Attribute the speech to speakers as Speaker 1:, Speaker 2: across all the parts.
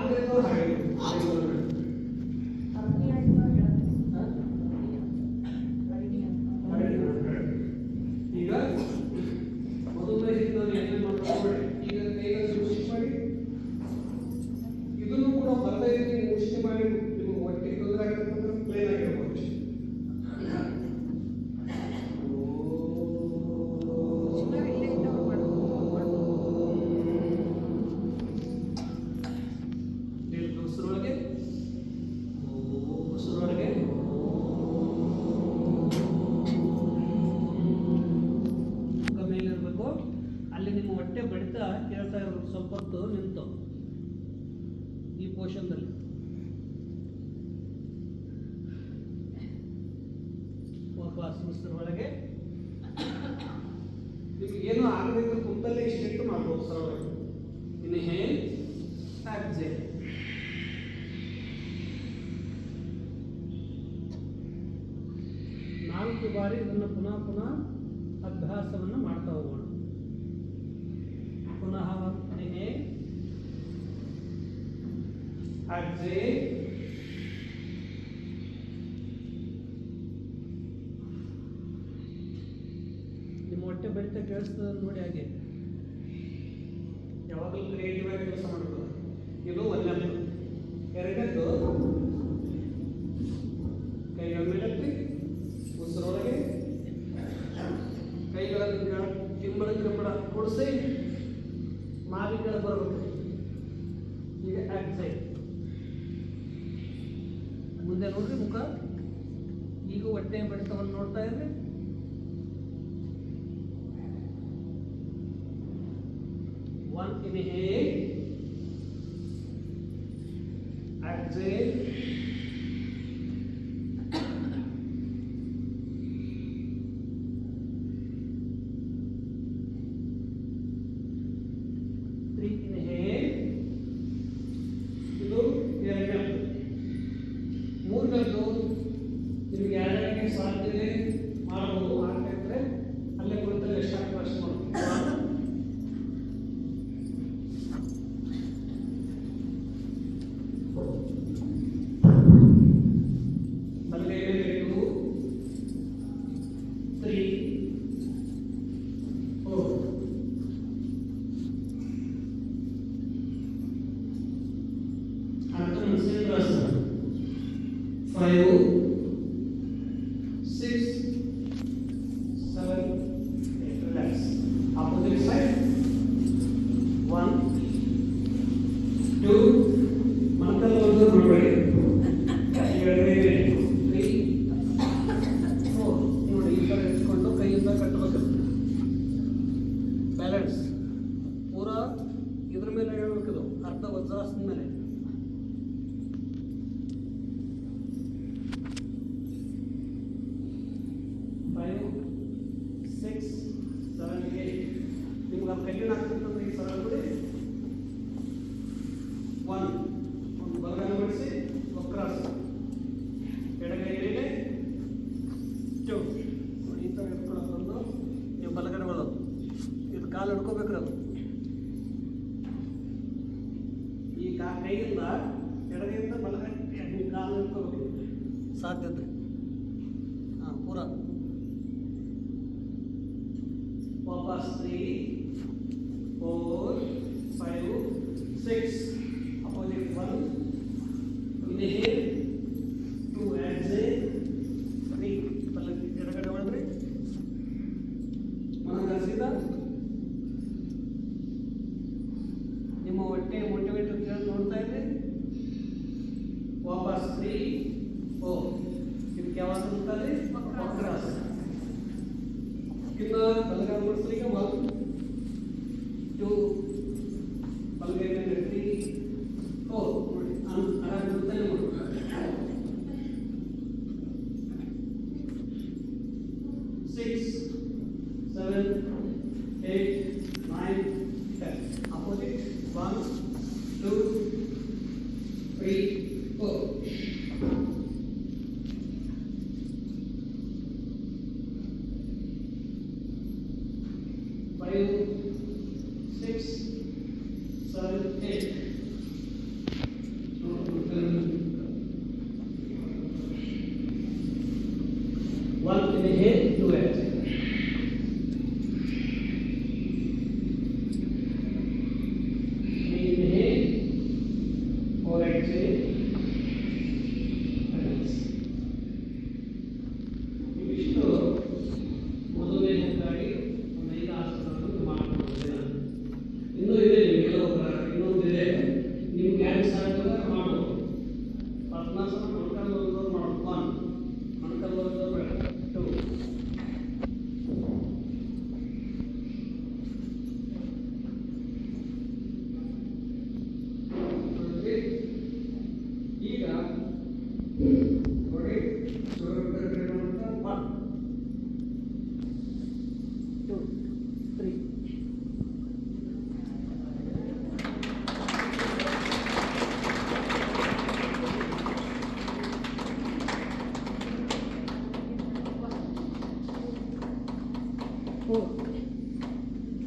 Speaker 1: ಆಗಬೇಕು ಹಾಗೆ ಈಗ ಮಧುಮೇಹಿತ ಏನೇನು ಮಾಡ್ತಾರೆ ಈಗ ಕೈಯಲ್ಲಿ ಮುಷ್ಟಿ ಮಾಡಿ ಇದನ್ನು ಕೂಡ ಬರ್ತಾ ಇದ್ದೀನಿ ಮುಷ್ಟಿ ಮಾಡಿ ನಿಮಗೆ ಹೊಟ್ಟೆ ತೊಂದರೆ ಆಗಬೇಕಂದ್ರೆ ಪ್ಲೇನ್ ಆಗಿರ್ಬೋದು ಅಲ್ಲಿ ನಿಮ್ಮ ಹೊಟ್ಟೆ ಬಡಿತ ಕೇಳ್ತಾ ಇರೋದು ಸ್ವಲ್ಪ ಹೊತ್ತು ನಿಂತು ಈ ಪೋಷನ್ದಲ್ಲಿ ವಾಪಸ್ ಒಳಗೆ ಈಗ ಏನು ಆಗಬೇಕು ಕುಂತಲ್ಲೇ ಇಷ್ಟು ಮಾಡ್ಬೋದು ಸರಳವಾಗಿ ಇನ್ಹೇಲ್ ಎಕ್ಸೇಲ್ ನಾಲ್ಕು ಬಾರಿ ಇದನ್ನು ಪುನಃ ಪುನಃ ಅಭ್ಯಾಸವನ್ನು ಮಾಡ್ತಾ ಹೋಗೋಣ पुनः इन्हेल एक्सेल ನಿಮ್ಮ ಹೊಟ್ಟೆ ಬಡಿತ ಕೇಳಿಸ್ತದೆ ನೋಡಿ ಹಾಗೆ ಯಾವಾಗಲೂ ಕ್ರಿಯೇಟಿವ್ ಆಗಿ ಕೆಲಸ ಮಾಡ್ತದೆ ಇದು ಒಂದನೇದು ಎರಡನೇದು ಕೈಗಳ ಮೇಲೆತ್ತಿ ಉಸಿರೊಳಗೆ ಕೈಗಳನ್ನು ಕಿಂಬಳ ಕೊಡಿಸಿ ಮಾವಿಗಳ ಬರಬೇಕು ಈಗ ಎಕ್ಸೈಲ್ ಮುಂದೆ ನೋಡ್ರಿ ಮುಖ ಈಗ ಹೊಟ್ಟೆ ಬಡಿತವನ್ನು ನೋಡ್ತಾ ಇದ್ರಿ ಒನ್ ಇನ್ಹೇಲ್ ಎಕ್ಸೈಲ್ ಇದು ಎರಡನೇದು ಮೂರನೇದು ನಿಮಗೆ ಎರಡನೇ ಸಾಧ್ಯತೆ ಮಾಡಬಹುದು ಹಾಗಾದ್ರೆ ಅಲ್ಲೇ ಕುಳಿತಲ್ಲಿ ಎಷ್ಟು ಅಷ್ಟು ಮಾಡಬಹುದು ಅಲ್ಲೇ 2 3 4 5 6 7 8 relax opposite side 1 2 ಮಂಕಲ್ ಒಂದು ನೋಡಬೇಡಿ 3 4 ನೋಡಿ ಈ ಕಡೆ ಇಟ್ಕೊಂಡು ಕೈಯಿಂದ ಕಟ್ಟಬೇಕು ಬ್ಯಾಲೆನ್ಸ್ ಪೂರಾ ಇದ್ರ ಮೇಲೆ ಹೇಳ್ಬೇಕಿದು ಅರ್ಧ ವಜ್ರಾಸನ ಮೇಲೆ ನಿಮ್ಗೆ ಕಠಿಣ ಆಗ್ತಿರ್ತಂದ್ರೆ ಈ ಸರಳ ಬಿಡಿ ಒಂದು ಬಲಗಾಲ ಬಿಡಿಸಿ ವಕ್ರಾಸನ ಎಡಗೈ ಮೇಲೆ 2 ನೋಡಿ ಈ ಥರ ಹಿಡ್ಕೊಳ್ಳೋದು ಬಂದು ನೀವು ಬಲಗಡೆ ಮಾಡೋದು ಇದು ಕಾಲು ಹಿಡ್ಕೋಬೇಕ್ರಿ ಅದು ಈ ಕೈಯಿಂದ ಎಡಗೈಯಿಂದ ಬಲಗಡೆ ನೀವು ಕಾಲು ಹಿಡ್ಕೋಬೇಕು ಸಾಧ್ಯತೆ ಹಾಂ ಪೂರ ವಾಪಸ್ 3 4 5 6 opposite 1 inhale 2 exhale 3 ಪಲ್ಲಕ್ಕಿ ಎಡಗಡೆ ಹೊಡೆದ್ರಿ ಮನಗಸಿದ ನಿಮ್ಮ ಹೊಟ್ಟೆ ಮೋಟಿವೇಟರ್ ಕೇಳಿ ನೋಡ್ತಾ ಇದ್ರಿ ವಾಪಸ್ 3 4 ಇದಕ್ಕೆ ಯಾವಾಗ ಅಂತಾರೆ ವಕ್ರಾಸನ ಇನ್ನು ಬಲಗಾಲ ಮಾಡಿಸ್ರಿ ಈಗ 1 2 ಬಲಗೈ ಮೇಲೆ 3 4 ನೋಡಿ ಆರಾಮ catch any balance. ಇವಿಷ್ಟು ಮಧುಮೇಹಕ್ಕಾಗಿ ಒಂದು 5 ಆಸನಗಳನ್ನು ಮಾಡಿಕೊಡ್ತೇನೆ ನಾನು. ಇನ್ನೂ ಇದೆ ನಿಮಗೆಲ್ಲ ಇನ್ನೊಂದಿದೆ. ನೀವು ಕ್ಯಾನ್ಸ್ ಆಗ್ತದೆ ಮಾಡ್ಬೋದು. ಪದ್ಮಾಸನ ಮೊಣಕಾಲು ವರ್ಗದವ್ರು ಮಾಡ್ಬೋದು. 1 ಮೊಣಕಾಲು ವರ್ಗದವ್ರು 2 ಈಗ ನೋಡಿ ಶುರು 1 2 3 4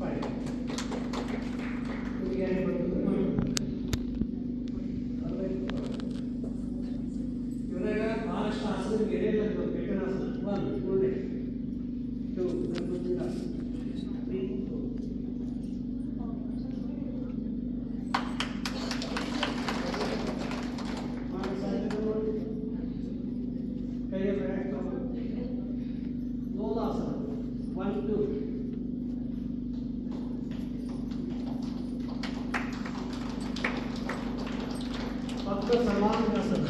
Speaker 1: 5 ಇವಾಗ ಭಾಳಷ್ಟು ಆಸನ ಬೇರೆ ಕೆಟ್ಟನಾಸನ 1 ನೋಡಿ 2 3 ಕೈಯ ಬ್ಯಾಕ್ ಲೋಲಾಸನ 1 2 ಪಕ್ಕ ಸಮಾನಾಸನ.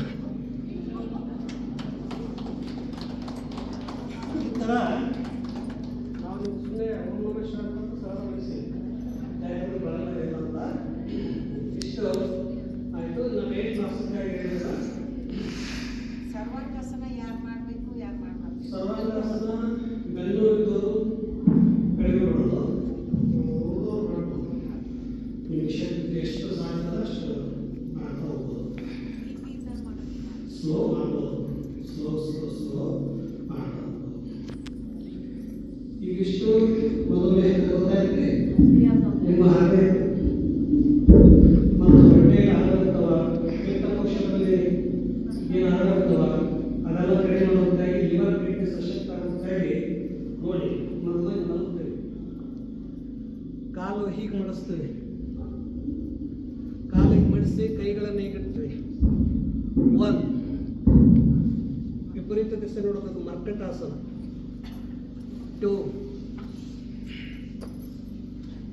Speaker 1: ಈ ಥರ ನಾವು ಸುಮ್ಮನೆ ಓಂ ನಮಃ ಶಿವಾಯ ಅಂತ ಸರಳಗೊಳಿಸಿ ದಯವಿಟ್ಟು ಬರಲ್ಲ ಏನಂತ ಇಷ್ಟು ಆಯಿತು. ನಾವು ಏನು ಮಾಸಕ್ಕಾಗಿ ಹೇಳಿಲ್ಲ.
Speaker 2: ಸರ್ವಾಂಗಾಸನ ಯಾರು ಮಾಡಬೇಕು ಯಾರು ಮಾಡಬಾರ್ದು?
Speaker 1: ಸರ್ವಾಂಗಾಸನ ಬೆಂಗಳೂರಿದ್ದವರು ಕಡಿಮೆ ಮಾಡೋದು, ಉಳಿದವ್ರು ಮಾಡ್ಬೋದು. ನಿಮಗೆ ಶಕ್ತಿ ಎಷ್ಟು ಸಾಧ್ಯ ಅಷ್ಟು ಮಾಡ್ತಾ ಹೋಗ್ಬೋದು. ಸ್ಲೋ ಮಾಡ್ಬೋದು, ಸ್ಲೋ ಮಾಡ್ಬೋದು. ಇವಿಷ್ಟು ಮಧುಮೇಹ ಗೊತ್ತಾಯ್ತು. ನಿಮ್ಮ ಹಾಗೆ ಮತ್ತು ಹೊಟ್ಟೆಗೆ ಆರೋಗ್ಯವ ಪಿತ್ತಕೋಶದಲ್ಲಿ ಏನು ಆರೋಗ್ಯವ ಅದೆಲ್ಲ ಕಡಿಮೆ ಮಾಡೋದಕ್ಕಾಗಿ ಲಿವರ್ ಕಿಡ್ನಿ ಸಶಕ್ತ ಆಗೋದಕ್ಕಾಗಿ ನೋಡಿ ಮೊದಲು ಮಲಗ್ತೇವೆ, ಕಾಲು ಹೀಗೆ ಮಡಿಸ್ತೀವಿ, ಕಾಲಿಗೆ ಮಡಿಸಿ ಕೈಗಳನ್ನು ಹೀಗಿಡ್ತೀವಿ. 1 ವಿಪರೀತ ದಿಸೆ ನೋಡೋದು ಮರ್ಕಟಾಸನ. 2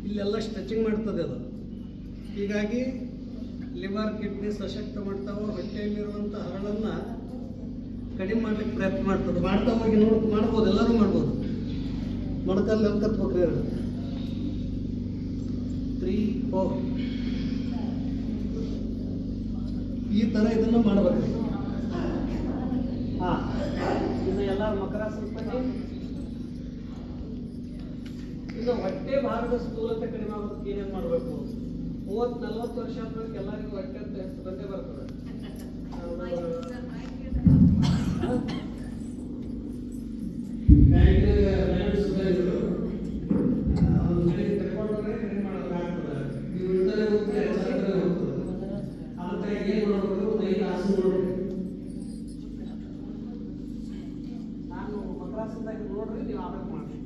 Speaker 1: ಇಲ್ಲೆಲ್ಲ ಸ್ಟ್ರೆಚಿಂಗ್ ಮಾಡ್ತದೆ ಅದು. ಹೀಗಾಗಿ ಲಿವರ್ ಕಿಡ್ನಿ ಸಶಕ್ತ ಮಾಡ್ತಾವೆ. ಹೊಟ್ಟೆಯಲ್ಲಿರುವಂಥ ಹರಳನ್ನು ಕಡಿಮೆ ಮಾಡಲಿಕ್ಕೆ ಪ್ರಯತ್ನ ಮಾಡ್ತದೆ. ಮಾಡ್ತಾ ಹೋಗಿ ಮಾಡ್ಬೋದು, ಎಲ್ಲರೂ ಮಾಡ್ಬೋದು. ಮೊಣಕಲ್ಲಿ ಕತ್ಬೇಕ್ರಿ 3 4 ಈ ಥರ ಇದನ್ನು ಮಾಡ್ಬೇಕು. ಹಾಂ, ಇನ್ನು ಎಲ್ಲ ಮಕರಾಸನ ಪಟ್ಟಿ. ಇನ್ನು ಹೊಟ್ಟೆ ಭಾಗದ ಸ್ಥೂಲತೆ ಕಡಿಮೆ ಆಗೋದಕ್ಕೆ ಏನೇನು ಮಾಡಬೇಕು? 30-40 ವರ್ಷ ಆದ್ಮೇಲೆ ಎಲ್ಲರಿಗೂ ಹೊಟ್ಟೆ ಅಂತ ಎಷ್ಟು ಬಂದೇ ಬರ್ತದೆ. ತಗೊಂಡ್ರೆ ಕಡಿಮೆ ಮಾಡೋದಾಗ್ತದೆ. ನೀವು ಉಳಿದರೆ ಹೋಗ್ತದೆ, ಸರಕರೆ ಹೋಗ್ತದೆ. ಅದಕ್ಕೆ ಏನು ಮಾಡಬೇಕು? 5 ಆಸನ ನೋಡ್ರಿ. ನಾನು ಮಕರಾಸನದಾಗ ನೋಡ್ರಿ, ನೀವು ಆಮೇಲೆ ಮಾಡಿ.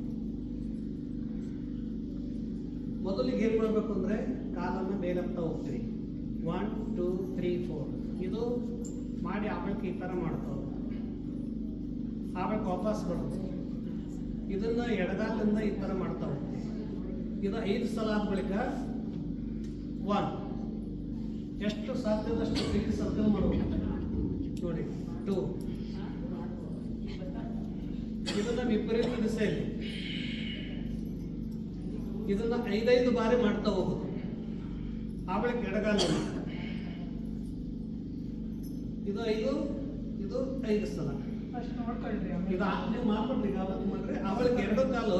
Speaker 1: ಮೊದಲಿಗೆ ಏನು ಮಾಡಬೇಕು ಅಂದರೆ ಕಾಲನ್ನು ಮೇಲತ್ತಾ ಹೋಗ್ತೀವಿ. 1 2 3 4 ಇದು ಮಾಡಿ ಆಮೇಲೆ ಈ ಥರ ಮಾಡ್ತಾವೆ. ಆಮೇಲೆ ವಾಪಸ್ ಬರುತ್ತೆ. ಇದನ್ನು ಎಡಗಾಲಿಂದ ಈ ಥರ ಮಾಡ್ತಾ ಹೋಗ್ತೀವಿ. ಇದು 5 ಸಲ ಆದ ಬಳಿಕ 1 ಎಷ್ಟು ಸಾಧ್ಯದಷ್ಟು ಪ್ರೀತಿ ಸರ್ಕಲ್ ಮಾಡಬೇಕು ನೋಡಿ. 2 ಇದನ್ನು ವಿಪರೀತ ದಿಸೆಯಲ್ಲಿ ಇದನ್ನು 5 ಬಾರಿ ಮಾಡ್ತಾ ಹೋಗೋದು. ಆಮೇಲೆ ಎಡಗಾಲಲ್ಲಿ ಇದು 5 ಇದು 5 ಸಲ
Speaker 2: ಅಷ್ಟು ನೋಡ್ಕೊಳ್ರಿ.
Speaker 1: ಇದು ನೀವು ಮಾಡ್ಕೊಡ್ರಿ. ಆವತ್ತು ಮಾಡ್ರಿ. ಆಮೇಲೆ 2 ಕಾಲು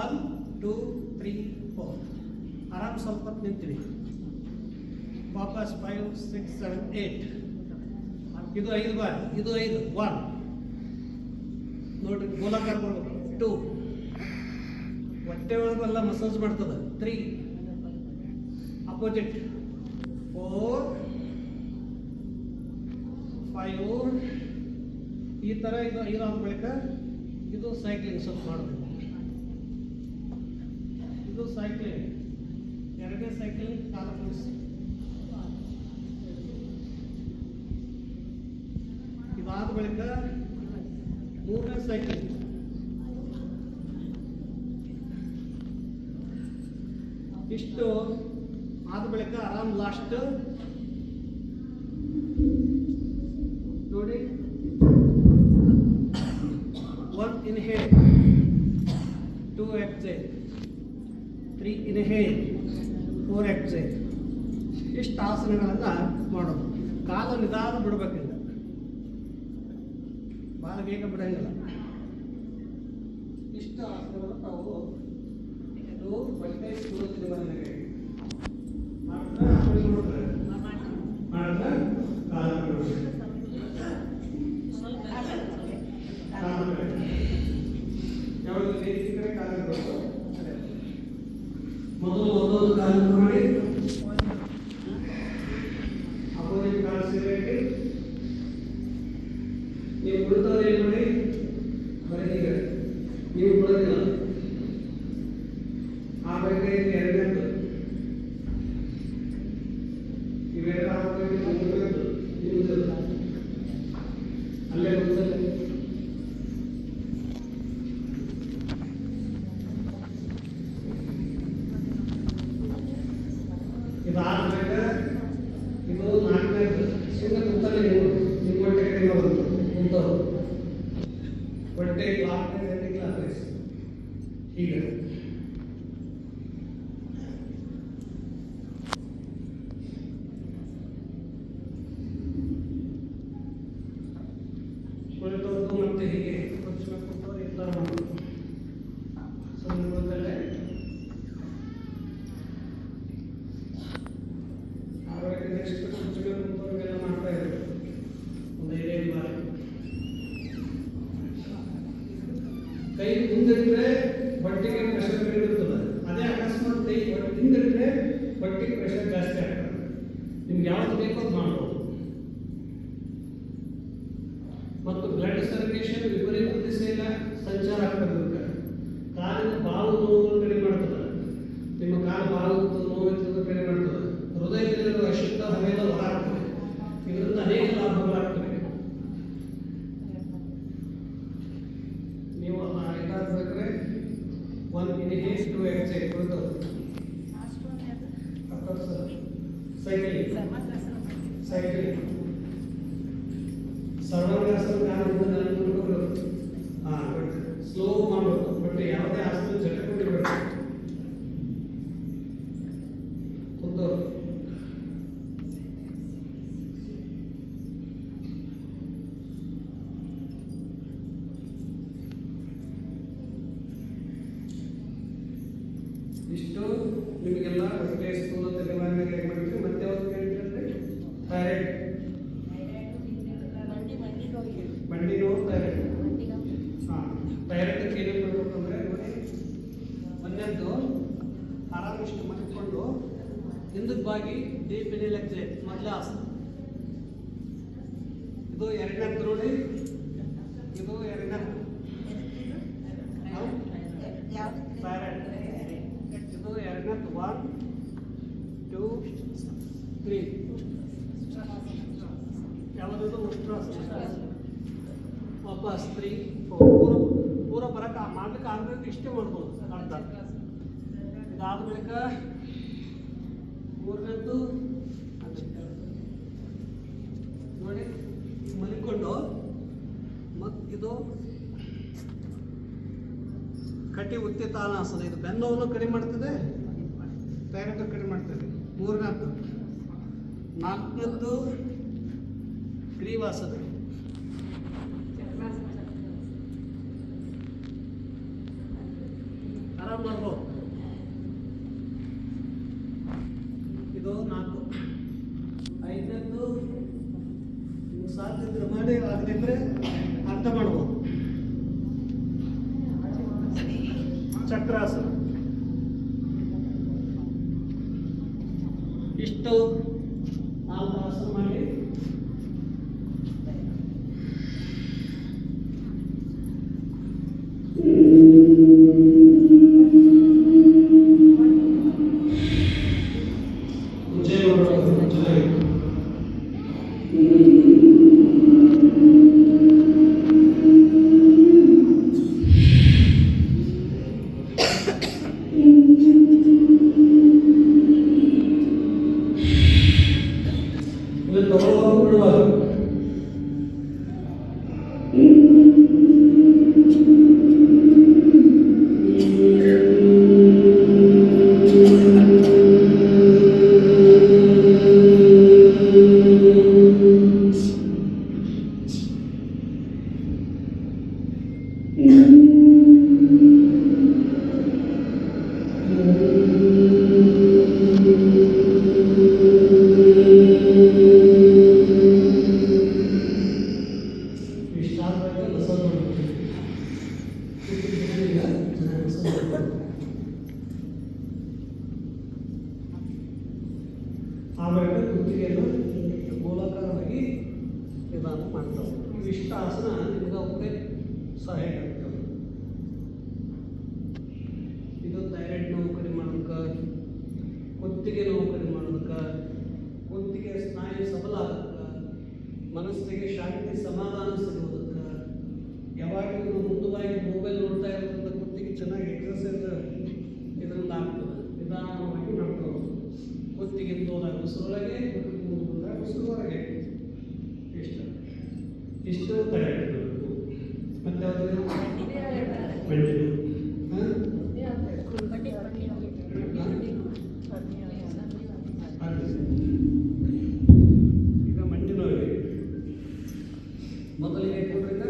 Speaker 1: 1 2 3 4 ಆರಾಮ್ ಸ್ವಲ್ಪ ಹೊತ್ತು ನಿಂತೀವಿ. ವಾಪಸ್ 5 6 7 8 ಇದು 5 ಬಾರಿ. ಇದು 5 1 ನೋಡ್ರಿ, ಗೋಲಾಕಾರ ಬರ್ಬೇಕು. 2 ಹೊಟ್ಟೆ ಒಳಗೆಲ್ಲ ಮಸಾಜ್ ಮಾಡ್ತದೆ. 3 ಅಪೋಸಿಟ್ 4 5 ಈ ಥರ. ಇದು 5 ಆದ ಬಳಿಕ ಇದು ಸೈಕ್ಲಿಂಗ್ ಸ್ವಲ್ಪ ಮಾಡಬೇಕು. ಇದು ಸೈಕ್ಲಿಂಗ್, ಎರಡನೇ ಸೈಕ್ಲಿಂಗ್ ಕಾಲ ಮುಗಿಸಿ ಅದಾದ ಬಳಿಕ ಮೂರನೇ ಸೈಕಲ್. ಇಷ್ಟು ಆದ ಬಳಿಕ ಆರಾಮ್ ಲಾಸ್ಟ್ ನೋಡಿ, 1 inhale, 2 exhale, 3 inhale, 4 exhale. ಇಷ್ಟು ಆಸನಗಳನ್ನು ಮಾಡೋದು. ಕಾಲ ನಿಧಾನ ಬಿಡಬೇಕಿಲ್ಲ, ಭಾಳ ಬೇಗ ಬಿಡಂಗಿಲ್ಲ. ಇಷ್ಟು ಆಸನಗಳು ತಾವು ಇದು ಬಟ್ಟೆ ಸುಡುತ್ತಿದೆ ಮನೆಗೆ ಮಾಡಿದ್ರೆ ಕಾಲ ಬಿಡಬೇಕು. ಯಾವಾಗ ಈ ಕಡೆ ಕಾಲ ಬಿಡಬೇಕು. ಮೊದಲು ಒಂದೊಂದು ಕಾಲ ಮಾಡಿ ಅಪೋಸಿಟ್ ಕಾಲ ಸೇರಿ ನೀವು ಬಿಡ್ತಾರೆ ಏನು ಮಾಡಿ ಬರೀ ಈಗ ನೀವು ಬಿಡೋದಿಲ್ಲ. ಆ ಬಗ್ಗೆ ಎರಡನೇದು ಇವೆರಡು ಆಗಬೇಕು, ಮೂರನೇದು ನಿಮ್ಮದು ಅಲ್ಲೇ ಗೊತ್ತಲ್ಲ. ಇದಾದ್ಮೇಲೆ ಇದು ನಾಲ್ಕನೇದು ಸುಮ್ಮನೆ ಕುಂತಲ್ಲಿ ನೀವು ನಿಮ್ಮ ಹೊಟ್ಟೆ ಕಡೆ ಹೋಗುತ್ತೆ ಕುಂತವ್ರು ಹೊಟ್ಟೆ ಕ್ಲಾಸ್ ಕ್ಲಾಸ್ ಹೀಗೆ ಕುಳಿತವ್ರದ್ದು ಮತ್ತೆ ಹೀಗೆ ಕುಂತ್ಕೊಂಡು ಕುಂತವ್ರು ಈ ಥರ ಮಾಡೋದು. ಸುಮ್ಮನೆ ನೆಕ್ಸ್ಟ್ ಕುಂತ್ಕೊಂಡು ಕುಂತವ್ರಿಗೆಲ್ಲ ಮಾಡ್ತಾ ಇದ್ದಾರೆ ಒಂದು 5 ಬಾರಿ. ಕೈ ಮುಂದಿಟ್ಟರೆ ಹೊಟ್ಟೆಗೆ ಪ್ರೆಷರ್ ಕಡಿಮೆ ಇರ್ತದೆ. ಅದೇ ಅಕಸ್ಮಾತ್ ಕೈ ಹಿಂದಿಟ್ಟರೆ ಹೊಟ್ಟೆಗೆ ಪ್ರೆಷರ್ ಜಾಸ್ತಿ ಆಗ್ತದೆ. ನಿಮ್ಗೆ ಯಾವ್ದು ಬೇಕೋ ಅದು ಮಾಡ್ಬೋದು. ಮತ್ತು ಬ್ಲಡ್ ಸರ್ಕ್ಯುಲೇಷನ್ ವಿಪರೀತ ದಿಸೆಯಿಂದ ಸಂಚಾರ ಆಗ್ತದೆ. ಕಾಲಿನ ಬಾವು ನೋವು ಕಡಿಮೆ ಮಾಡ್ತದೆ. ನಿಮ್ಮ ಕಾಲು ಬಾವು ನೋವು ಕಡಿಮೆ ಮಾಡ್ತದೆ. ಹೃದಯದಲ್ಲಿರುವ ಅಶುದ್ಧ ಹವೆಲ್ಲ ಹೊರಾಗ್ತದೆ. ಇದರಿಂದ ಅನೇಕ ಲಾಭಗಳಾಗ್ತವೆ. ನೀವು ಇದಾಗಬೇಕ್ರೆ 1 inhale, 2 exhale ಕೊಡ್ತದೆ. ಸೈಕಲಿಂಗ್ ಸರ್ವಾಂಗಾಸನ ಕಾಲ ಸ್ಲೋ ಮಾಡಬೇಕು. ಬಟ್ ಯಾವುದೇ ಆಸನ ಚಟಕೊಂಡಿರ್ಬೇಕು. ಕುಂತವ್ರು ಇಷ್ಟು ನಿಮಗೆಲ್ಲ ಹೊಟ್ಟೆ ಸ್ಥೂಲ ತಲೆಮಾರಿನಾಗ ಹೇಗೆ ಮಾಡಿದ್ರೆ ಮತ್ತೆ ಯಾವ್ದು ಕೇಳಿದ್ರೆ ಥೈರಾಯ್ಡ್ ಮಂಡಿ ನೋವು ಥೈರಾಯ್ಡ್. ಹಾಂ, ಥೈರಾಯ್ಡಕ್ಕೆ ಏನೇನು ಮಾಡಬೇಕು ಅಂದರೆ ನೋಡಿ, ಒಂದನೇದ್ದು ಆರಾಮ ಇಷ್ಟು ಮಾಡಿಕೊಂಡು ಹಿಂದಕ್ಕೆ ಬಾಗಿ ಡೀಪ್ ಇನ್ ಎಕ್ಸೇಲ್ ಮೊದಲೇ ಆಸನ. ಇದು ಎರಡನೇದ್ದು ನೋಡಿ, ಇದು ಎರಡನೇದ್ದು ಥೈರಾಯ್ಡ್. ಇದು ಎರಡನೇದ್ದು 1 2 3 ಯಾವುದಿದು ಉಷ್ಟ್ರಾಸನ. ವಾಪಸ್ 3 4 ಪೂರ ಬರಕ್ಕೆ ಮಾಡ್ಲಿಕ್ಕೆ ಆಗಬೇಕು. ಇಷ್ಟೇ ಮಾಡ್ಬೋದು ಅರ್ಧ. ಇದಾದ ಬಳಿಕ ಮೂರನೇದ್ದು ನೋಡಿ, ಮಲಿಕೊಂಡು ಮತ್ತು ಇದು ಕಟ್ಟಿ ಉತ್ತಿತಾನಾಸನ. ಇದು ಬೆನ್ನೋವನ್ನು ಕಡಿಮೆ ಮಾಡ್ತದೆ, ಥೈರಾಯ್ಡ್ ಕಡಿಮೆ ಮಾಡ್ತದೆ. ಮೂರನೇದ್ದು. ನಾಲ್ಕನೇದ್ದು ಗ್ರೀವಾಸನ. ಆರಾಮ್ ಮಾಡ್ಬೋದು. ಇದು 4. ಐದನೇದ್ದು ನೀವು ಸಾಧ್ಯ ಇದ್ರೆ ಮಾಡಿ, ಆಗದಿದ್ರೆ ಅರ್ಥ ಮಾಡ್ಬೋದು. ಚಕ್ರಾಸನ. ಇಷ್ಟು 4 ಆಸನ ಮಾಡಿ ಜಯ ಇದು ತಗೊಳ್ಳುವಾಗ ಬಿಡುವಾಗ ಆಮೇಲೆ ಕುತ್ತಿಗೆಯನ್ನು ಗೋಲಾಕಾರವಾಗಿ ವಿಧಾನ ಮಾಡ್ತಾವೆ. ಇವಿಷ್ಟ ಆಸನ ನಿಮ್ಗೆ ಅವಕ್ಕೆ ಸಹಾಯ ಆಗ್ತವೆ. ಇದು ಥೈರಾಯ್ಡ್ ನೋವು ಕಡಿಮೆ ಮಾಡೋದಕ್ಕೆ, ಕುತ್ತಿಗೆ ನೋವು ಕಡಿಮೆ ಮಾಡೋದಕ್ಕೆ, ಕುತ್ತಿಗೆ ಸ್ನಾಯು ಸಬಲ ಆಗೋದಕ್ಕೆ, ಮನಸ್ಸಿಗೆ ಶಾಂತಿ ಸಮಾಧಾನ ಸಿಗೋದಕ್ಕೆ, ಯಾವಾಗಲೂ ಮುಂದುವಾಗಿ ಮೊಬೈಲ್ ನೋಡ್ತಾ ಇರೋದ್ರಿಂದ ಕುತ್ತಿಗೆ ಚೆನ್ನಾಗಿ ಎಕ್ಸಸೈಸ್ ಇದರಿಂದ ಆಗ್ತದೆ. ನಿಧಾನವಾಗಿ ಮಾಡ್ತಾವೆ. ಕುತ್ತಿಗೆ ತೋದಾಗ ಉಸಿರೊಳಗೆ, ಮುಂದೆ ಬಂದಾಗ ಉಸಿರು ಹೊರಗೆ. ಇಷ್ಟು ತಯಾರಿ ಮತ್ತೆ ಯಾವುದು ಮಂಡಿ ಈಗ ಮಂಡಿ ನೋವಿಗೆ ಮೊದಲಿಗೆ ಕೊಡ್ರಿಗ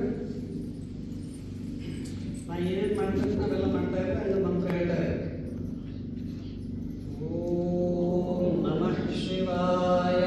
Speaker 1: ನಾ ಏನೇನು ಮಾಡ್ತಾರೆ ನಾವೆಲ್ಲ ಮಾಡ್ತಾ ಇದ್ರೆ ಹಂಗೆ ಮಂತ್ರ ಹೇಳ್ತಾರೆ. ಓಂ ನಮಃ ಶಿವಾಯ,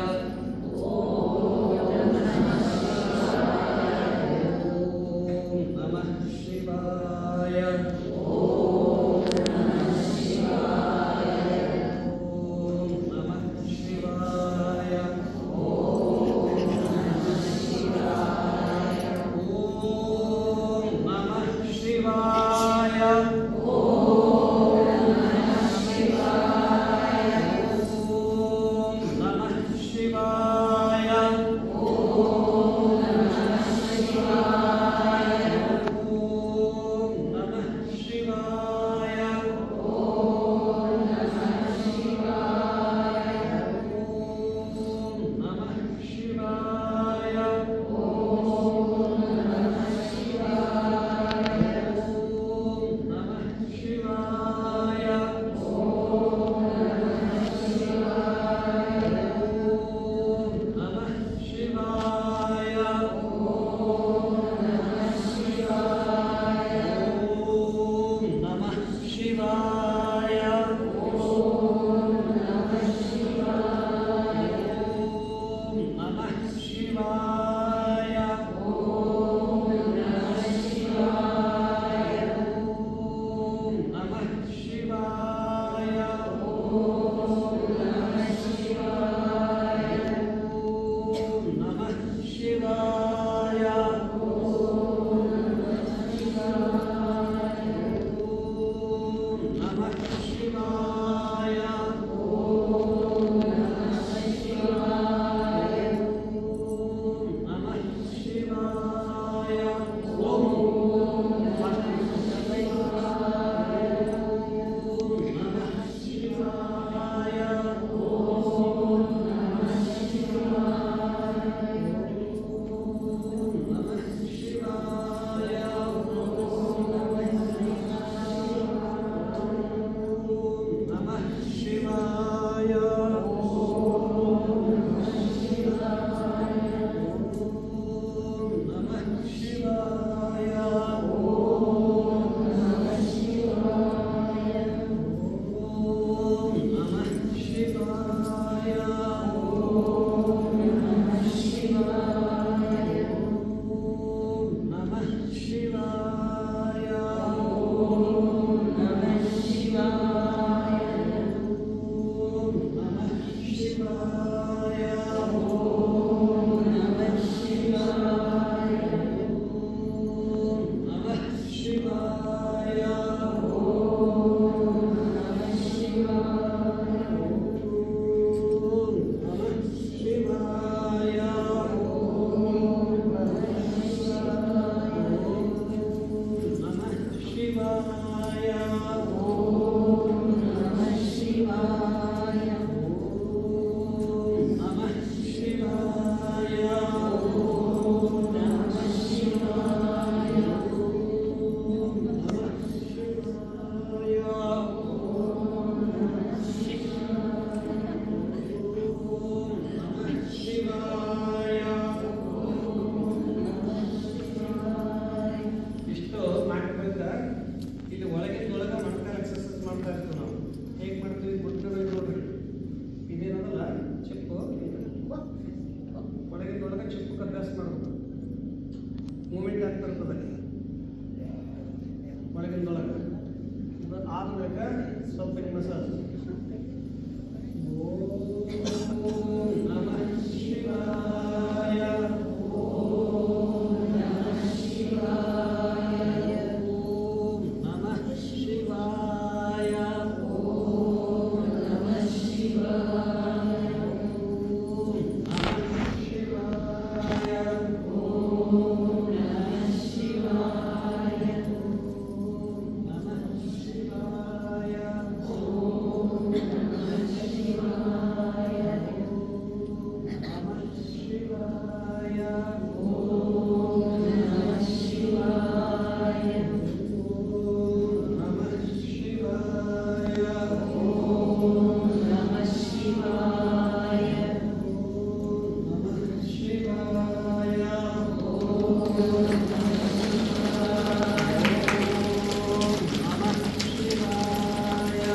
Speaker 1: ಸುಖ ಅಭ್ಯಾಸ ಮಾಡಬೇಕು. ಮೂಮೆಂಟ್ ಆಗ್ತಿರ್ತದೆ ಒಳಗಿಂದೊಳಗೆ. ಇದು ಆದ್ಮೇಲೆ ಸ್ವಲ್ಪ ಮಸಾಜ್. ಓಂ ನಮಃ ಶಿವಾಯ. ಓಂ ನಮಃ ಶಿವಾಯ. ಓಂ ನಮಃ ಶಿವಾಯ. ಓಂ ನಮಃ ಶಿವಾಯ. ಓಂ ನಮಃ ಶಿವಾಯ. ಓಂ ನಮಃ ಶಿವಾಯ. ಓಂ ನಮಃ ಶಿವಾಯ. ಓಂ ನಮಃ ಶಿವಾಯ. ನಮಃ ಶಿವಾಯ. ಓಂ ನಮಃ ಶಿವಾಯ. ಓಂ ನಮಃ ಶಿವಾಯ. ಓಂ ನಮಃ ಶಿವಾಯ. ಓಂ ನಮಃ ಶಿವಾಯ.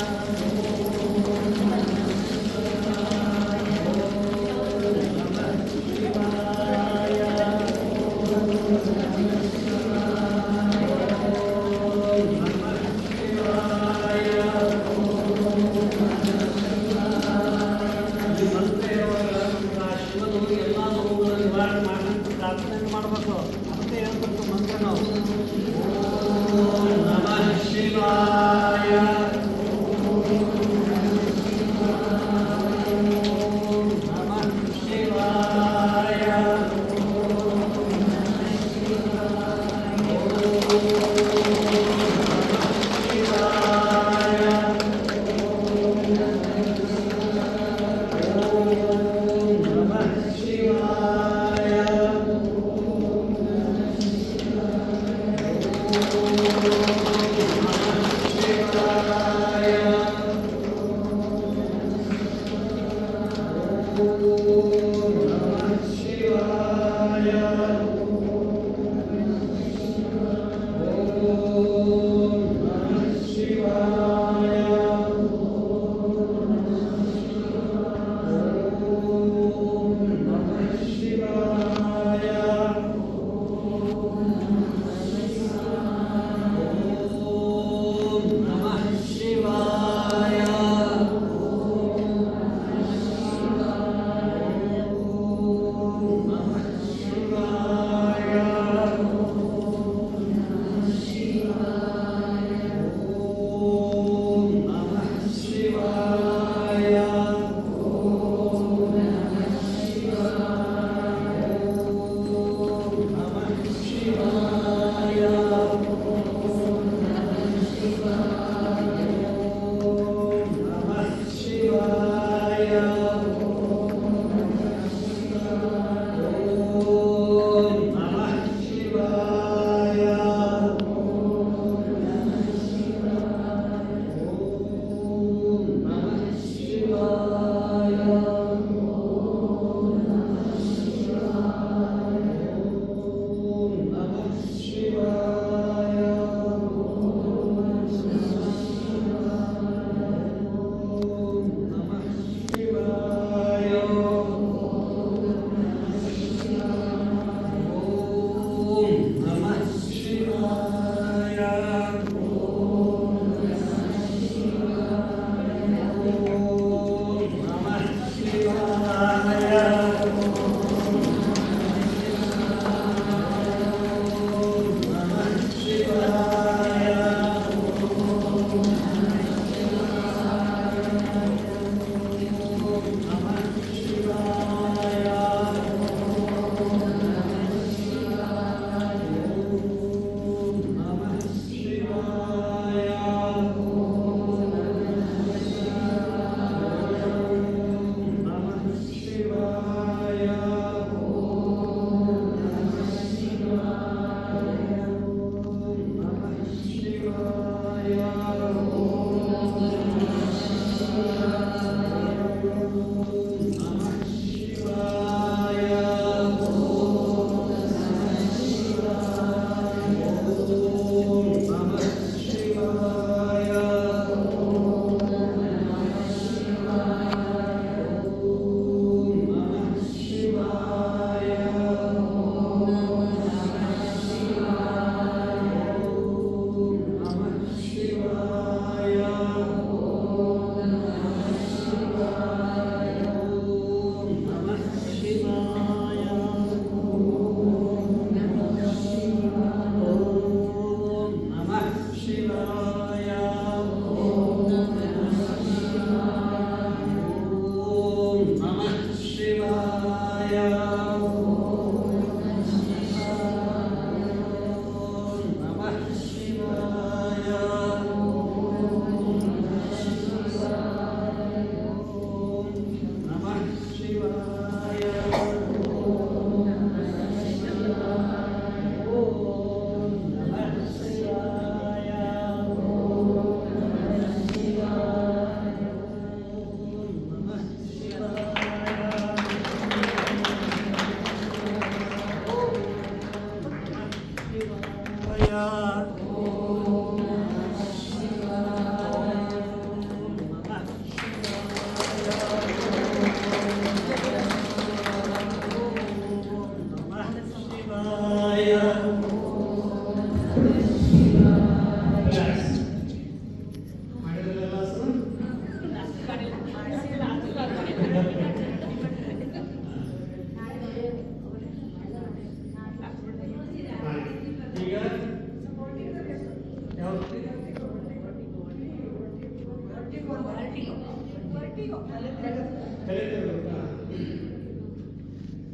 Speaker 1: ಮಾಡಬೇಕು ಅದಕ್ಕೆ ಹೇಳ್ಬೇಕು ಮಂತ್ರ ನಾವು. ಓಂ ನಮಃ ಶಿವಾಯ. ಓಂ ನಮಃ ಶಿವಾಯ.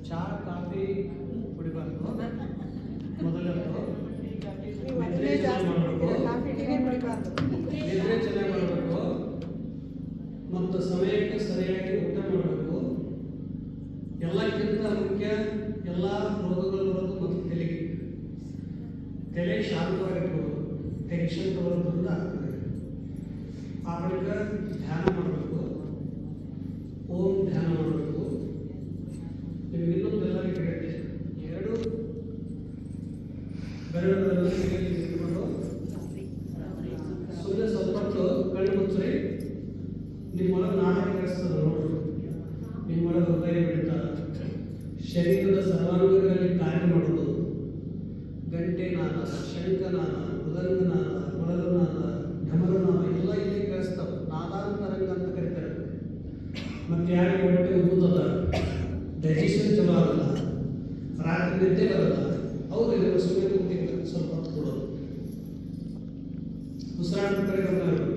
Speaker 1: ಚಹಾ ಕಾಫಿ ಕುಡಿಬಾರ್ದು. ಮೊದಲನೇದು
Speaker 2: ನೀವು ಅದನ್ನೇ ಜಾಸ್ತಿ ಕುಡಿತೀರ, ಕಾಫಿ ಟೀನೇ ಕುಡಿಬಾರ್ದು.
Speaker 1: ನಿದ್ರೆ ಚೆನ್ನಾಗಿ ಮಾಡಬೇಕು ಮತ್ತು ಸಮಯಕ್ಕೆ ಸರಿಯಾಗಿ ಊಟ ಮಾಡಬೇಕು. ಎಲ್ಲಕ್ಕಿಂತ ಮುಖ್ಯ ಎಲ್ಲ ರೋಗಗಳು ಬರೋದು ಮತ್ತು ತಲೆ ಶಾಂತವಾಗಿರ್ಬೋದು. ಟೆನ್ಷನ್ ತಗೊಳ್ಳೋದ್ರಿಂದ ಆಗ್ತದೆ. ಆ ಬಳಿಕ ಧ್ಯಾನ ಮಾಡಬೇಕು, ಓಂ ಧ್ಯಾನ ಮಾಡಬೇಕು. ನಿಮಗೆ ಇನ್ನೊಂದು ಎಲ್ಲರಿಗೂ ಹೇಳಿದೆ, 2 ಬೆರಳುಗಳನ್ನು ಕೈಯಲ್ಲಿ ಇಟ್ಕೊಂಡು ಸುಮ್ಮನೆ ಸ್ವಲ್ಪ ಹೊತ್ತು ಕಣ್ಣು ಮುಚ್ಚ್ರಿ. ನಿಮ್ಮೊಳಗೆ ನಾಟಕ ನಡೆಸ್ತದೆ ನೋಡ್ರಿ. ನಿಮ್ಮೊಳಗೆ ಹೃದಯ ಬಿಡ್ತ, ಶರೀರದ ಸರ್ವಾಂಗಗಳಲ್ಲಿ ಕಾರ್ಯ ಮಾಡೋದು, ಗಂಟೆನಾದ, ಶಂಖನಾದ, ಮೃದಂಗನಾದ, ಕೊಳಲುನಾದ, ಢಮರುನಾದ ಎಲ್ಲ ಇಲ್ಲಿ ಕೇಳಿಸ್ತಾವೆ. ನಾದಾಂತರಂಗ ಅಂತ ಕರೀತಾರೆ. ಮತ್ತು ಯಾರಿಗೆ ಹೊಟ್ಟೆ ಉಬ್ಬುತ್ತದ, ಡೈಜೆಷನ್ ಚಲೋ ಆಗಲ್ಲ, ರಾತ್ರಿ ನಿದ್ದೆ ಬರಲ್ಲ, ಅವರು ಇದನ್ನು ಸುಮ್ಮನೆ ಕೂತಿಲ್ಲ, ಸ್ವಲ್ಪ ಹೊತ್ತು ಕೊಡೋದು. ಉಸಿರಾಟ ಕಡೆ ಗಮನ ಇಡೋದು.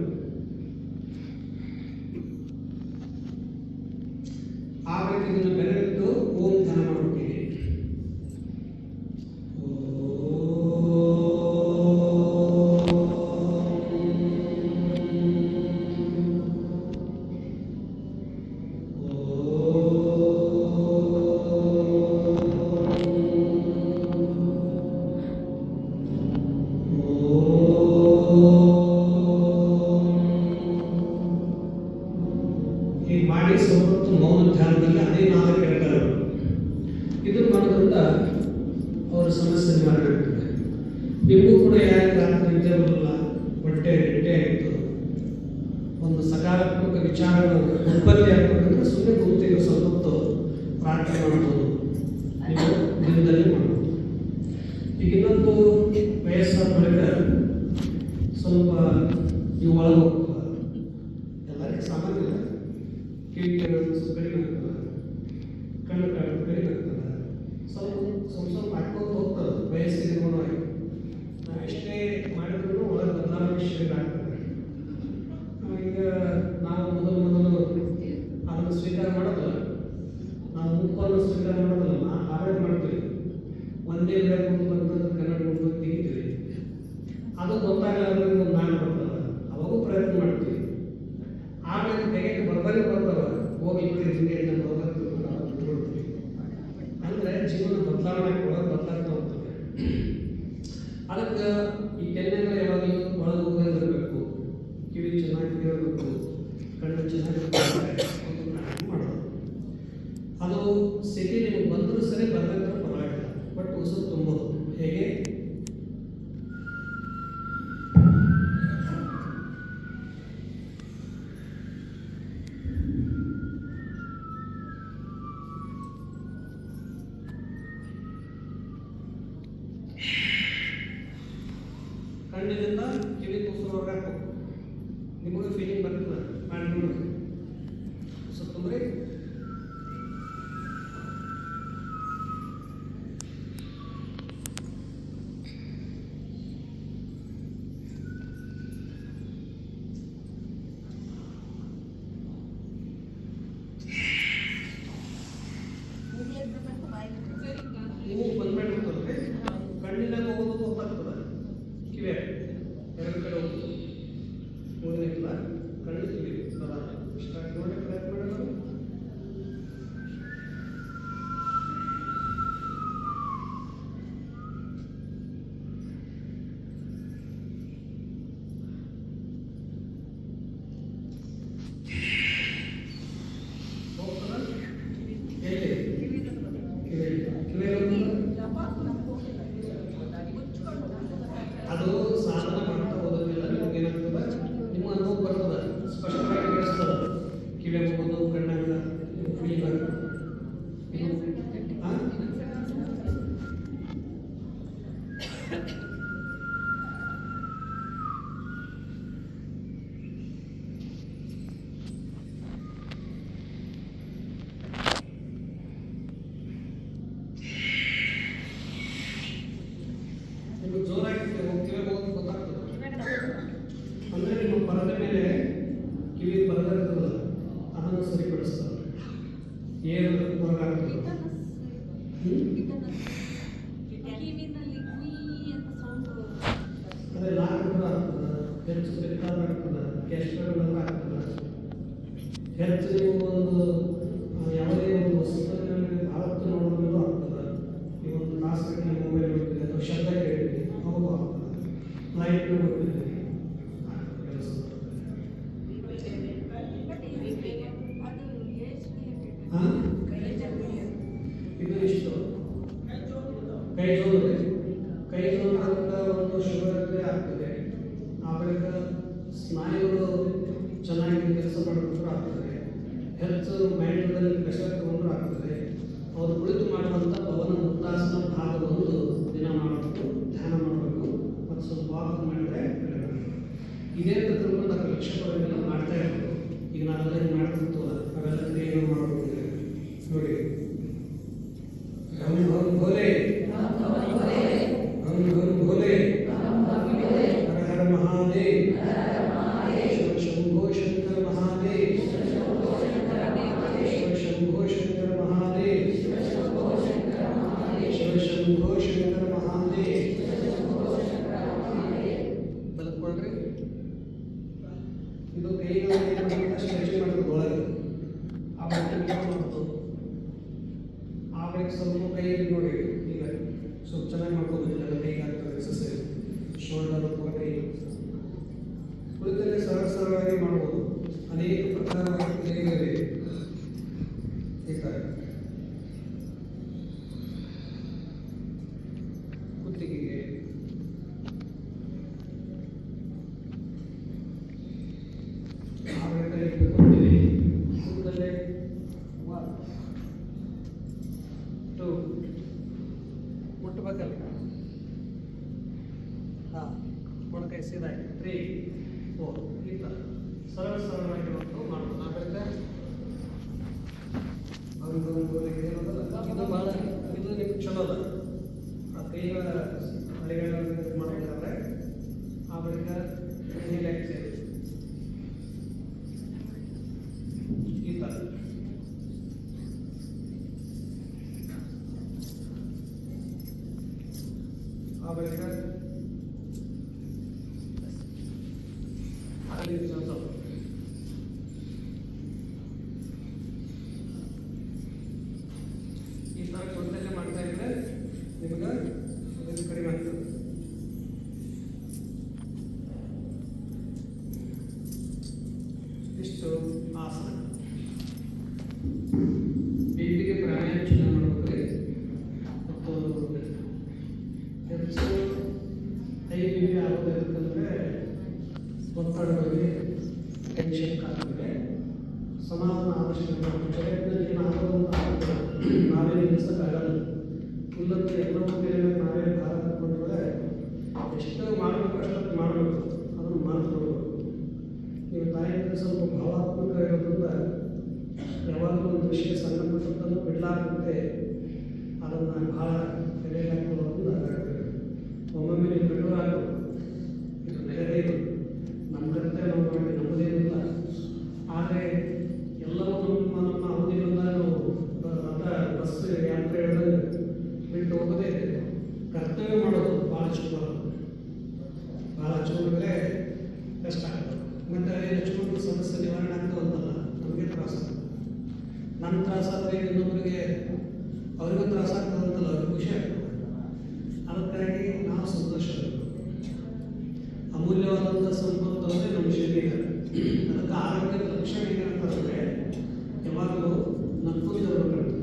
Speaker 1: ಆ ಬಳಿಕ ಇದನ್ನು ಬೆರಳಿಟ್ಟು ಓಂ ಧ್ಯಾನ ಮಾಡುತ್ತೀವಿ. ಹೀಗೆ ಮಾಡಿ ಸ್ವಲ್ಪ ಮೌನ ಧ್ಯಾನದಲ್ಲಿ ಅದೇ ನಾದ ಕೇಳ್ತಾರೆ. ಇದನ್ನು ಮಾಡೋದ್ರಿಂದ ಅವರ ಸಮಸ್ಯೆ ನಿವಾರಣೆ ಆಗ್ತದೆ. ನಿಮಗೂ ಕೂಡ ಯಾಕೆ ರಾತ್ರಿ ನಿದ್ದೆ ಬರಲ್ಲ, ಹೊಟ್ಟೆ ಗಟ್ಟಿ ಆಗಿತ್ತು, ಒಂದು ಸಕಾರಾತ್ಮಕ ವಿಚಾರಗಳು ಉತ್ಪತ್ತಿ ಆಗ್ತದಂದ್ರೆ ಸುಮ್ಮನೆ ಕೂತಿಗೆ ಸ್ವಲ್ಪ ಹೊತ್ತು ಪ್ರಾರ್ಥನೆ ಮಾಡ್ಬೋದು, ನೀವು ದಿನದಲ್ಲಿ ಮಾಡ್ಬೋದು. ಈಗ ಇನ್ನೊಂದು ವಯಸ್ಸಾದ ಬಳಿಕ ಸ್ವಲ್ಪ ನೀವು ಒಳಗೆ ಹೋಗ್ತದೆ. ಎಲ್ಲರಿಗೂ ಸಾಮಾನ್ಯ ಕಿವಿ ಕಡಿಮೆ ಆಗ್ತದೆ, ಕಣ್ಣು ಕಡಿಮೆ ಆಗ್ತದೆ, ಸ್ವಲ್ಪ ಮಾಡ್ಕೊಂಡು ಹೋಗ್ತದೆ ವಯಸ್ಸಿಗೆ ನೋಡುವಾಗ. ನಾವು ಎಷ್ಟೇ ಮಾಡಿದ್ರು ಒಳಗೆ ಬದಲಾವಣೆ ಶರೀರ ಆಗ್ತದೆ. ಈಗ ನಾವು ಮೊದಲು ಅದನ್ನು ಸ್ವೀಕಾರ ಮಾಡೋದಿಲ್ಲ, ನಾವು ಮುಪ್ಪನ್ನು ಸ್ವೀಕಾರ ಮಾಡೋದಿಲ್ಲ, ಅವಾಯ್ಡ್ ಮಾಡ್ತೀವಿ. ಒಂದೇ ಬೆಳೆ ಮುಂದೆ ಬಂತಂದ್ರೆ ಕನ್ನಡ ಮುಂದೆ ತೆಗಿತೀವಿ. ಅದು ಗೊತ್ತಾಗಲಾರ್ದ್ರೆ ಒಂದು ನಾಡು ಬರ್ತದೆ, ಅವಾಗೂ ಪ್ರಯತ್ನ ಮಾಡ್ತೀವಿ. ಆಮೇಲೆ ತೆಗೆದು ಬರ್ಬರಿ ಬರ್ತಾವ, ಹೋಗ್ಲಿಕ್ಕೆ ಹಿಂಗೆ ಬಿಟ್ಬಿಡ್ತೀವಿ. ಅಂದರೆ ಜೀವನ ಬದಲಾವಣೆ ಒಳಗೆ ಬದಲಾಗ್ತಾ ಹೋಗ್ತದೆ. ಅದಕ್ಕೆ ಈ ಕೆನ್ನೆಗಳು ಯಾವಾಗಲೂ ಒಳಗೆ ಹೋಗಿರಬೇಕು, ಕಿವಿ ಚೆನ್ನಾಗಿ ಕೇಳಬೇಕು, ಕಣ್ಣು ಚೆನ್ನಾಗಿ ಮಾಡೋದು. ಅದು ಸ್ಥಿತಿ ನಿಮಗೆ ಬಂದರೂ ಸರಿ, ಬರದಂದ್ರೆ ಪರವಾಗಿಲ್ಲ, ಬಟ್ ಉಸಿರು ತುಂಬೋದು. ಹೇಗೆ ಕಣ್ಣಿನಿಂದ ಕಿವಿ ಉಸಿರೊಳಗೆ ಹಾಕ್ಬೇಕು. ನಿಮಗೆ ಫೀಲಿಂಗ್ ಬರ್ತದೆ, ಮಾಡಿ ನೋಡಿ. ಉಸಿರು ತುಂಬ್ರಿ. ನೀವು ಬಂದ್ಬಿಟ್ಟಿರ್ತದೆ, ಕಣ್ಣಿನಾಗ ಹೋಗೋದು ಗೊತ್ತಾಗ್ತದೆ, ಕಿವಿ ಎರಡು ಕಡೆ ಹೋಗ್ತದೆ. ಮೂರನೇಲ್ಲ ಕಣ್ಣು ಕಿವಿ ಇಷ್ಟ ನೋಡಿ ಪ್ರಯತ್ನ ಮಾಡೋದು. ಅದು ಸಾಧನ ಮಾಡ್ತಾ ಹೋಗೋದಿಲ್ಲ, ನಿಮ್ಗೆ ಏನಾಗ್ತದೆ, ನಿಮ್ಮ ಅನುಭವ ಬರ್ತದೆ, ಸ್ಪಷ್ಟವಾಗಿ ಕೇಳಿಸ್ತದೆ. ಕಿವಿ ಹೋಗೋದು, ಕಣ್ಣಾಗ ಫೀಲ್ ಬರ್ತದೆ.
Speaker 3: ಕಿವಿನಲ್ಲಿ ಗುಯ್ ಅಂತ ಸೌಂಡ್
Speaker 1: ಅದೇ ಲಾಕ್ ಕೂಡ ಆಗ್ತದೆ, ಹೆಚ್ಚು ಬೇಕಾದ್ರೆ ಆಗ್ತದೆ, ಕ್ಯಾಶ್ಗಳು ಆಗ್ತದೆ. ಹೆಚ್ಚು ನೀವು ಒಂದು ಯಾವುದೇ ಒಂದು ವಸ್ತುವಿನಲ್ಲಿ ಭಾಳತ್ತು ನೋಡೋದು ಆಗ್ತದೆ. ಈ ಒಂದು ಕ್ಲಾಸ್ ಕಟ್ಟಿ ಮೊಬೈಲ್ ನೋಡ್ತೀವಿ ಅಥವಾ ಶಬ್ದ ಕೇಳ್ತೀವಿ ಅವು ಆಗ್ತದೆ. ಲೈಟ್ ನೋಡ್ತೀವಿ ಕೆಲಸ ಹಾಂ ಇದು ಇಷ್ಟು ಕೈ ಜೋದ್ರೆ ಒಂದು ಶುಗರ್ ಆಗ್ತದೆ. ಆ ಬಳಿಕ ಸ್ನಾಯುಗಳು ಚೆನ್ನಾಗಿ ಕೆಲಸ ಮಾಡೋದು ಆಗ್ತದೆ. ಹೆಚ್ಚು ಮೈಂಡ್ಗಳಲ್ಲಿ ಪ್ರೆಷರ್ ತಗೊಂಡ್ರೂ ಆಗ್ತದೆ. ಅವರು ಕುಳಿತು ಮಾಡುವಂಥ ಭವನ ಮುಕ್ತಾಸನ ಭಾಗ ಒಂದು ದಿನ ಮಾಡಬೇಕು, ಧ್ಯಾನ ಮಾಡಬೇಕು ಮತ್ತು ಸ್ವಲ್ಪ ವಾಕ್ ಮಾಡಿದ್ರೆ ಇದೇ ತಿಳ್ಕೊಂಡು ನಾವು ಲಕ್ಷ್ಯಗಳನ್ನೆಲ್ಲ ಮಾಡ್ತಾ ಇರ್ಬೋದು. ಈಗ ನಾವೆಲ್ಲ ಹಿಂಗೆ ಮಾಡ್ತಿರ್ತೀವ, ಅವೆಲ್ಲ ಕ್ರಿಯೆಗಳು ಮಾಡಬೇಕು. ನೋಡಿ हम भोले हर हर महादेव शिव शंभो शंकर महादेव शिव शंभो शंकर महादेव शिव शंभो शंकर महादेव ಬಲಕೊಳ್ರಿ. ಇದು ಕೈಗಳನ್ನು ಸ್ಟ್ರೆಚಿಂಗ್ ಮಾಡೋದು ಒಳಗೆ ಆ ಮಾಡೋದು. ಆಮೇಲೆ ಸ್ವಲ್ಪ ಕೈಯಲ್ಲಿ ನೋಡಿ ಈಗ ಸ್ವಲ್ಪ ಚೆನ್ನಾಗಿ ಮಾಡ್ಕೋಬೋದಿಲ್ಲ, ಕೈಗೆ ಆಗ್ತದೆ ಎಕ್ಸಸೈಸ್. ಶೋಲ್ಡರ್ ಅಥವಾ ಕೈ ಕುಳಿತಲ್ಲಿ ಸರಳವಾಗಿ ಮಾಡ್ಬೋದು. ಅನೇಕ ಪ್ರಕಾರವಾದ ಕ್ರಿಯೆಗಳಿವೆ ಈ ಥರ. ಕುತ್ತಿಗೆಗೆ ಆಮೇಲೆ ಕೈ ಬಿಟ್ಕೊಳ್ತೀವಿ. ಕೂದಲೇ ಮುಟ್ಟಬೇಕಲ್ಲ. ಹಾಂ, ಮೊಣಕೈ ಸೀದಾ 3 4 ಈ ಥರ ಸರಳವಾಗಿ ಮಾಡ್ಬೋದು. ಆಮೇಲೆ ಇದು ಭಾಳ ಇದು ನಿಮ್ಗೆ ಚಲೋ ಅದ. ಆ ಕೈಗಳ ಹಳೆಗಳನ್ನು ಮಾಡಬೇಕಾದ್ರೆ ಆ ಬಳಿಕ ರಿಲ್ಯಾಕ್ಸ್ ಈ ಥರ. ಆ ಬಳಿಕ ಈ ಥರ ಕುಳಿತಲ್ಲೇ ಮಾಡ್ತಾ ಇದ್ರೆ ನಿಮ್ಗೆ ಅದು ಕಡಿಮೆ ಆಗ್ತದೆ. ಇಷ್ಟು ಆಸನ. ಬಿಪಿಗೆ ಪ್ರಾಣಾಯಾಮ ಚೆನ್ನಾಗಿ ಮಾಡ್ಬೇಕ್ರಿ. ಮತ್ತು ಹೆಚ್ಚು ಹೈ ಬಿ ಪಿ ಆಗೋದು ಇರುತ್ತಂದರೆ ಒತ್ತಡಗಳಿಗೆ, ಟೆನ್ಷನ್ ಕಾರಣಕ್ಕೆ ಸಮಾಧಾನ ಅವಶ್ಯಕತೆ. ಜಗತ್ತಿನಲ್ಲಿ ಏನಾಗೋದು ಅಂತ ನಾವೇ ನಿಲ್ಲಿಸೋಕ್ಕಾಗಲ್ಲ. ಇಲ್ಲಂತೂ ಎಲ್ಲವೂ ಮೇಲೆ ನಾವೇ ಭಾರ ತಗೊಂಡ್ರೆ ಎಷ್ಟು ಮಾಡಬೇಕು ಅಷ್ಟೊತ್ತು ಮಾಡಬೇಕು, ಅದನ್ನು ಮಾಡ್ಕೊಳ್ಬೇಕು. ನೀವು ತಾಯಿಯಿಂದ ಸ್ವಲ್ಪ ಭಾವಾತ್ಮಕ ಇರೋದ್ರಿಂದ ಯಾವಾಗಲೂ ಒಂದು ವಿಷಯ ಸಣ್ಣ ಪುಟ್ಟದನ್ನು ಬಿಡಲಾಗುತ್ತೆ. ಅದನ್ನು ಭಾಳ ತಲೆಗೆ ಹಾಕೊಳ್ಳೋದ್ರಿಂದ ಒಮ್ಮೊಮ್ಮೆ ನೀವು ಬಿಡುವ ಇದು ನೆಗದೇ ಇದು ನಮ್ಮ ಕರ್ತವ್ಯ ನಾವು ಮಾಡಿ ನಮ್ಮದೇನಿಲ್ಲ. ಆದರೆ ಎಲ್ಲವೂ ನಮ್ಮ ಅವಧಿ ಬಂದಾಗ ನಾವು ಬಸ್ ಯಾತ್ರೆ ಬಿಟ್ಟು ಹೋಗೋದೇ ಕರ್ತವ್ಯ ಮಾಡೋದು ಭಾಳ ಚಲೋ. ಭಾಳ ಚಲೋ ಅಂದರೆ ಕಷ್ಟ ಆಗುತ್ತೆ. ಮತ್ತು ಹೆಚ್ಚುಕೊಂಡು ಸಮಸ್ಯೆ ನಿವಾರಣೆ ಆಗ್ತವಂತಲ್ಲ, ನಮಗೆ ತ್ರಾಸ. ನನ್ನ ತ್ರಾಸಾದರೆ ಇನ್ನೊಬ್ಬರಿಗೆ ಅವ್ರಿಗೂ ತ್ರಾಸ ಆಗ್ತದಂತಲ್ಲ, ಅವ್ರಿಗೆ ಖುಷಿ ಆಗ್ತದೆ. ಅದಕ್ಕಾಗಿ ನಾವು ಸಂತೋಷ ಅಮೂಲ್ಯವಾದಂಥ ಸಂಪತ್ತು ಅಂದರೆ ನಮ್ಮ ಶರೀರ. ಅದಕ್ಕೆ ಆರೋಗ್ಯದ ಲಕ್ಷಣ ಏನಂತಂದರೆ ಯಾವಾಗಲೂ ನಕ್ಕುತ್ತಿರಬೇಕು,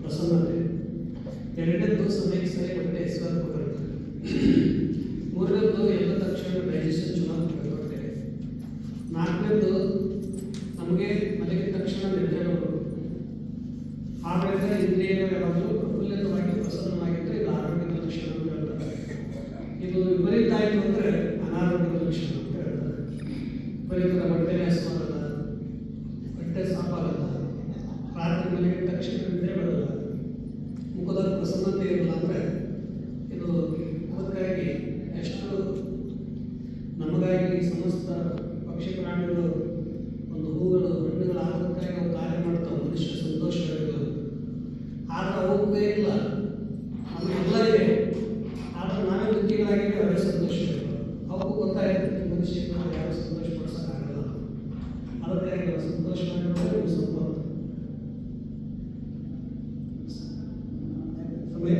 Speaker 1: ಪ್ರಸನ್ನತೆ. ಎರಡನೇದು ಸಮಯಕ್ಕೆ ಸರಿ ಹೊಟ್ಟೆ ಹೆಸರಾಗಬೇಕಾಗುತ್ತೆ. ಮೂರನೇದು ಎಲ್ಲ ತಕ್ಷಣ ಡೈಜೆಷನ್ ಚಲೋ ಆಗಬೇಕು ಹೊಟ್ಟೆ. ನಾಲ್ಕನೇದು ನಮಗೆ ಮಲಗಿದ ತಕ್ಷಣ ನಿದ್ರೆ ಬರಬೇಕು. ಆಮೇಲೆ ಇಂದ್ರಿಯಗಳು ಯಾವಾಗಲೂ ಪ್ರಫುಲ್ಲಿತವಾಗಿ ಪ್ರಸನ್ನವಾಗಿದ್ದರೆ ಇದು ಆರೋಗ್ಯದ ಲಕ್ಷಣ ಅಂತ ಹೇಳ್ತಾರೆ. ಇದು ವಿಪರೀತ ಆಯಿತು ಅಂದರೆ ಅನಾರೋಗ್ಯದ ಲಕ್ಷಣ ಅಂತ ಹೇಳ್ತಾರೆ. ವಿಪರೀತ ಹೊಟ್ಟೆನೇ ಹಸುವಾಗಲ್ಲ, ಹೊಟ್ಟೆ ಸಾಪಾಗಲ್ಲ, ರಾತ್ರಿ ಮಲಗಿದ ತಕ್ಷಣ ನಿದ್ರೆ ಬರಲ್ಲ, ಮುಖದ ಪ್ರಸನ್ನತೆ ಇರಲ್ಲ. ಅಂದರೆ ಇದು ಅದಕ್ಕಾಗಿ ಎಷ್ಟು ನಮಗಾಗಿ ಸಮಸ್ತ ಪಕ್ಷಿ ಪ್ರಾಣಿಗಳು ಒಂದು ಹೂಗಳು ಹಣ್ಣುಗಳು ಆಗೋದಕ್ಕಾಗಿ ಅವು ಕಾರ್ಯ ಮಾಡ್ತಾವೆ. ಮನುಷ್ಯ ಸಂತೋಷವಾಗಿಲ್ಲ, ಆದರೆ ಅವಕ್ಕೇ ಇಲ್ಲ ಸರಿ, ಆದ್ರೆ ನಾವೇ ದುಃಖಿಗಳಾಗಿ ಅವರೇ ಸಂತೋಷ ಅವಕ್ಕೂ ಗೊತ್ತಾಗಿರುತ್ತೆ ಮನುಷ್ಯಕ್ಕೆ ನಾವು ಯಾರು ಸಂತೋಷ ಪಡಿಸೋಕ್ಕಾಗಲ್ಲ. ಅದಕ್ಕಾಗಿ ನಾವು ಸಂತೋಷ ಮಾಡಿದ್ರೆ ಸಂಪತ್ತು ಸಮಯ